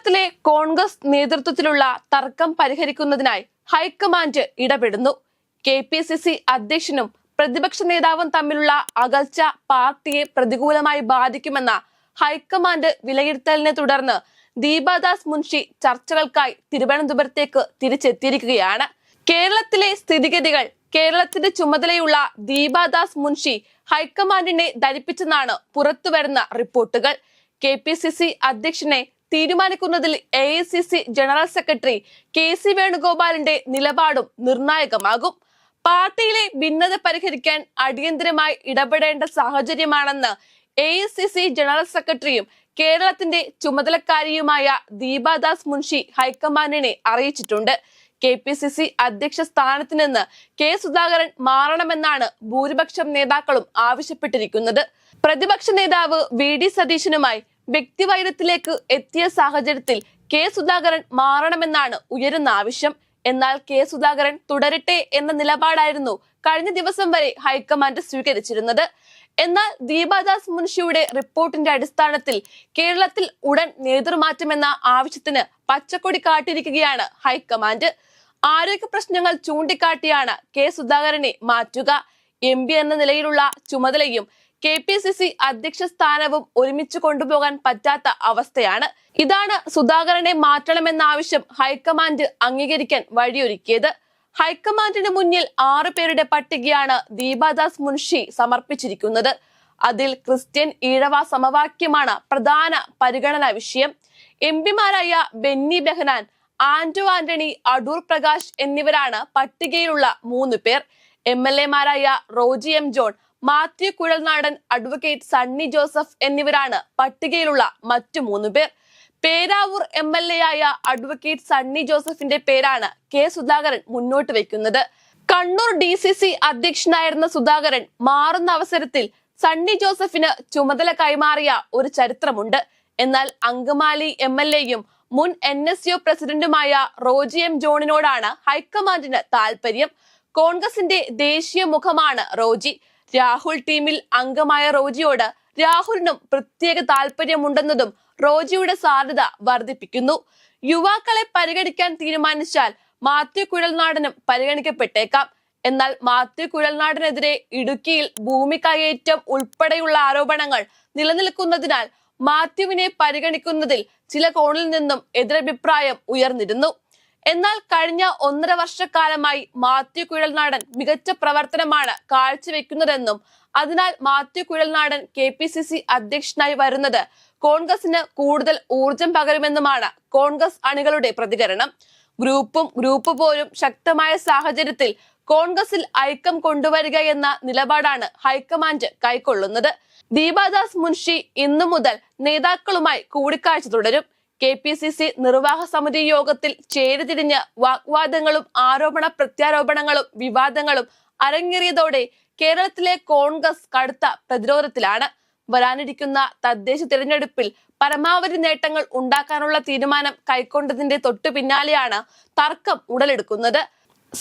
കേരളത്തിലെ കോൺഗ്രസ് നേതൃത്വത്തിലുള്ള തർക്കം പരിഹരിക്കുന്നതിനായി ഹൈക്കമാൻഡ് ഇടപെടുന്നു. KPCC അധ്യക്ഷനും പ്രതിപക്ഷ നേതാവും തമ്മിലുള്ള അകൽച്ച പാർട്ടിയെ പ്രതികൂലമായി ബാധിക്കുമെന്ന ഹൈക്കമാൻഡ് വിലയിരുത്തലിനെ തുടർന്ന് ദീപാദാസ് മുൻഷി ചർച്ചകൾക്കായി തിരുവനന്തപുരത്തേക്ക് തിരിച്ചെത്തിയിരിക്കുകയാണ്. കേരളത്തിലെ സ്ഥിതിഗതികൾ കേരളത്തിന്റെ ചുമതലയുള്ള ദീപാദാസ് മുൻഷി ഹൈക്കമാൻഡിനെ ധരിപ്പിച്ചെന്നാണ് പുറത്തുവരുന്ന റിപ്പോർട്ടുകൾ. KPCC അധ്യക്ഷനെ തീരുമാനിക്കുന്നതിൽ AICC ജനറൽ സെക്രട്ടറി KC വേണുഗോപാലിന്റെ നിലപാടും നിർണായകമാകും. പാർട്ടിയിലെ ഭിന്നത പരിഹരിക്കാൻ അടിയന്തരമായി ഇടപെടേണ്ട സാഹചര്യമാണെന്ന് AICC ജനറൽ സെക്രട്ടറിയും കേരളത്തിന്റെ ചുമതലക്കാരിയുമായ ദീപാദാസ് മുൻഷി ഹൈക്കമാൻഡിനെ അറിയിച്ചിട്ടുണ്ട്. KPCC അധ്യക്ഷ സ്ഥാനത്ത് നിന്ന് K സുധാകരൻ മാറണമെന്നാണ് ഭൂരിപക്ഷം നേതാക്കളും ആവശ്യപ്പെട്ടിരിക്കുന്നത്. പ്രതിപക്ഷ നേതാവ് VD സതീശനുമായി വ്യക്തിവൈരത്തിലേക്ക് എത്തിയ സാഹചര്യത്തിൽ K സുധാകരൻ മാറണമെന്നാണ് ഉയരുന്ന ആവശ്യം. എന്നാൽ K സുധാകരൻ തുടരട്ടെ എന്ന നിലപാടായിരുന്നു കഴിഞ്ഞ ദിവസം വരെ ഹൈക്കമാൻഡ് സ്വീകരിച്ചിരുന്നത്. എന്നാൽ ദീപാദാസ് മുൻഷിയുടെ റിപ്പോർട്ടിന്റെ അടിസ്ഥാനത്തിൽ കേരളത്തിൽ ഉടൻ നേതൃമാറ്റമെന്ന ആവശ്യത്തിന് പച്ചക്കൊടി കാട്ടിയിരിക്കുകയാണ് ഹൈക്കമാൻഡ്. ആരോഗ്യ പ്രശ്നങ്ങൾ ചൂണ്ടിക്കാട്ടിയാണ് K സുധാകരനെ മാറ്റുക. MP എന്ന നിലയിലുള്ള ചുമതലയും KPCC അധ്യക്ഷ സ്ഥാനവും ഒരുമിച്ച് കൊണ്ടുപോകാൻ പറ്റാത്ത അവസ്ഥയാണ്. ഇതാണ് സുധാകരനെ മാറ്റണമെന്ന ആവശ്യം ഹൈക്കമാൻഡ് അംഗീകരിക്കാൻ വഴിയൊരുക്കിയത്. ഹൈക്കമാൻഡിന് മുന്നിൽ 6 പേരുടെ പട്ടികയാണ് ദീപാദാസ് മുൻഷി സമർപ്പിച്ചിരിക്കുന്നത്. അതിൽ ക്രിസ്ത്യൻ ഈഴവ സമവാക്യമാണ് പ്രധാന പരിഗണനാ വിഷയം. MP മാരായ ബെന്നി ബെഹനാൻ, ആന്റോ ആന്റണി, അടൂർ പ്രകാശ് എന്നിവരാണ് പട്ടികയിലുള്ള 3 പേർ. MLA മാരായ Roji M John, Mathew Kuzhalnadan, advocate Sunny Joseph എന്നിവരാണ് പട്ടികയിലുള്ള മറ്റു 3 പേർ. പേരാവൂർ MLA ആയ അഡ്വക്കേറ്റ് സണ്ണി ജോസഫിന്റെ പേരാണ് K സുധാകരൻ മുന്നോട്ട് വയ്ക്കുന്നത്. കണ്ണൂർ DCC അധ്യക്ഷനായിരുന്ന സുധാകരൻ മാറുന്ന അവസരത്തിൽ സണ്ണി ജോസഫിന് ചുമതല കൈമാറിയ ഒരു ചരിത്രമുണ്ട്. എന്നാൽ അങ്കമാലി MLA-യും മുൻ NSU പ്രസിഡന്റുമായ റോജി M ജോണിനോടാണ് ഹൈക്കമാൻഡിന് താല്പര്യം. കോൺഗ്രസിന്റെ ദേശീയ മുഖമാണ് റോജി. രാഹുൽ ടീമിൽ അംഗമായ റോജിയോട് രാഹുലിനും പ്രത്യേക താല്പര്യമുണ്ടെന്നതും റോജിയുടെ സാധ്യത വർദ്ധിപ്പിക്കുന്നു. യുവാക്കളെ പരിഗണിക്കാൻ തീരുമാനിച്ചാൽ മാത്യു കുഴൽനാടനും പരിഗണിക്കപ്പെട്ടേക്കാം. എന്നാൽ മാത്യു കുഴൽനാടനെതിരെ ഇടുക്കിയിൽ ഭൂമി കയ്യേറ്റം ഉൾപ്പെടെയുള്ള ആരോപണങ്ങൾ നിലനിൽക്കുന്നതിനാൽ മാത്യുവിനെ പരിഗണിക്കുന്നതിൽ ചില കോണിൽ നിന്നും എതിരഭിപ്രായം ഉയർന്നിരുന്നു. എന്നാൽ കഴിഞ്ഞ 1.5 വർഷക്കാലമായി മാത്യു കുഴൽനാടൻ മികച്ച പ്രവർത്തനമാണ് കാഴ്ചവെക്കുന്നതെന്നും അതിനാൽ മാത്യു കുഴൽനാടൻ KPCC അധ്യക്ഷനായി വരുന്നത് കോൺഗ്രസിന് കൂടുതൽ ഊർജം പകരുമെന്നുമാണ് കോൺഗ്രസ് അണികളുടെ പ്രതികരണം. ഗ്രൂപ്പ് പോലും ശക്തമായ സാഹചര്യത്തിൽ കോൺഗ്രസിൽ ഐക്യം കൊണ്ടുവരിക എന്ന നിലപാടാണ് ഹൈക്കമാൻഡ് കൈക്കൊള്ളുന്നത്. ദീപാദാസ് മുൻഷി ഇന്നു മുതൽ നേതാക്കളുമായി കൂടിക്കാഴ്ച തുടരും. KPCC നിർവാഹ സമിതി യോഗത്തിൽ ചേരിതിരിഞ്ഞ് വാഗ്വാദങ്ങളും ആരോപണ പ്രത്യാരോപണങ്ങളും വിവാദങ്ങളും അരങ്ങേറിയതോടെ കേരളത്തിലെ കോൺഗ്രസ് കടുത്ത പ്രതിരോധത്തിലാണ്. വരാനിരിക്കുന്ന തദ്ദേശ തിരഞ്ഞെടുപ്പിൽ പരമാവധി നേട്ടങ്ങൾ ഉണ്ടാക്കാനുള്ള തീരുമാനം കൈക്കൊണ്ടതിന്റെ തൊട്ടു പിന്നാലെയാണ് തർക്കം ഉടലെടുക്കുന്നത്.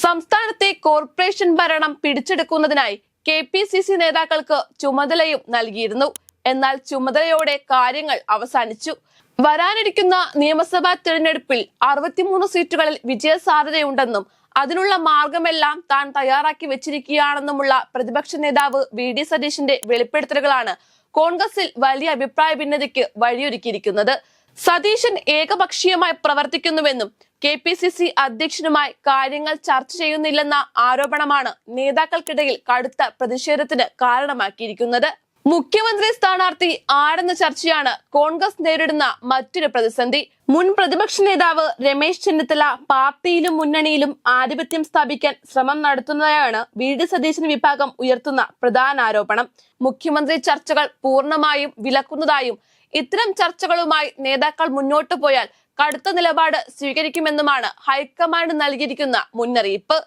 സംസ്ഥാനത്തെ കോർപ്പറേഷൻ ഭരണം പിടിച്ചെടുക്കുന്നതിനായി KPCC നേതാക്കൾക്ക് ചുമതലയും നൽകിയിരുന്നു. എന്നാൽ ചുമതലയോടെ കാര്യങ്ങൾ അവസാനിച്ചു. വരാനിരിക്കുന്ന നിയമസഭാ തിരഞ്ഞെടുപ്പിൽ 63 സീറ്റുകളിൽ വിജയ സാധ്യതയുണ്ടെന്നും അതിനുള്ള മാർഗമെല്ലാം താൻ തയ്യാറാക്കി വെച്ചിരിക്കുകയാണെന്നുമുള്ള പ്രതിപക്ഷ നേതാവ് VD സതീശന്റെ വെളിപ്പെടുത്തലുകളാണ് കോൺഗ്രസിൽ വലിയ അഭിപ്രായ ഭിന്നതയ്ക്ക് വഴിയൊരുക്കിയിരിക്കുന്നത്. സതീശൻ ഏകപക്ഷീയമായി പ്രവർത്തിക്കുന്നുവെന്നും KPCC അധ്യക്ഷനുമായി കാര്യങ്ങൾ ചർച്ച ചെയ്യുന്നില്ലെന്ന ആരോപണമാണ് നേതാക്കൾക്കിടയിൽ കടുത്ത പ്രതിഷേധത്തിന് കാരണമാക്കിയിരിക്കുന്നത്. മുഖ്യമന്ത്രി സ്ഥാനാർത്ഥി ആരെന്ന ചർച്ചയാണ് കോൺഗ്രസ് നേരിടുന്ന മറ്റൊരു പ്രതിസന്ധി. മുൻ പ്രതിപക്ഷ നേതാവ് രമേശ് ചെന്നിത്തല പാർട്ടിയിലും മുന്നണിയിലും ആധിപത്യം സ്ഥാപിക്കാൻ ശ്രമം നടത്തുന്നതായാണ് VD സതീശൻ വിഭാഗം ഉയർത്തുന്ന പ്രധാന ആരോപണം. മുഖ്യമന്ത്രി ചർച്ചകൾ പൂർണ്ണമായും വിലക്കുന്നതായും ഇത്തരം ചർച്ചകളുമായി നേതാക്കൾ മുന്നോട്ടു പോയാൽ കടുത്ത നിലപാട് സ്വീകരിക്കുമെന്നുമാണ് ഹൈക്കമാൻഡ് നൽകിയിരിക്കുന്ന മുന്നറിയിപ്പ്.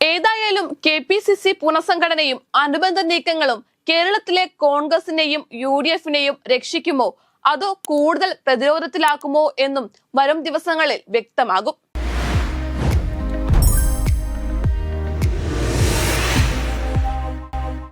ഏതായാലും KPCC പുനഃസംഘടനയും അനുബന്ധ നീക്കങ്ങളും കേരളത്തിലെ കോൺഗ്രസിനെയും UDF-നെയും രക്ഷിക്കുമോ അതോ കൂടുതൽ പ്രതിരോധത്തിലാക്കുമോ എന്നും വരും ദിവസങ്ങളിൽ വ്യക്തമാകും.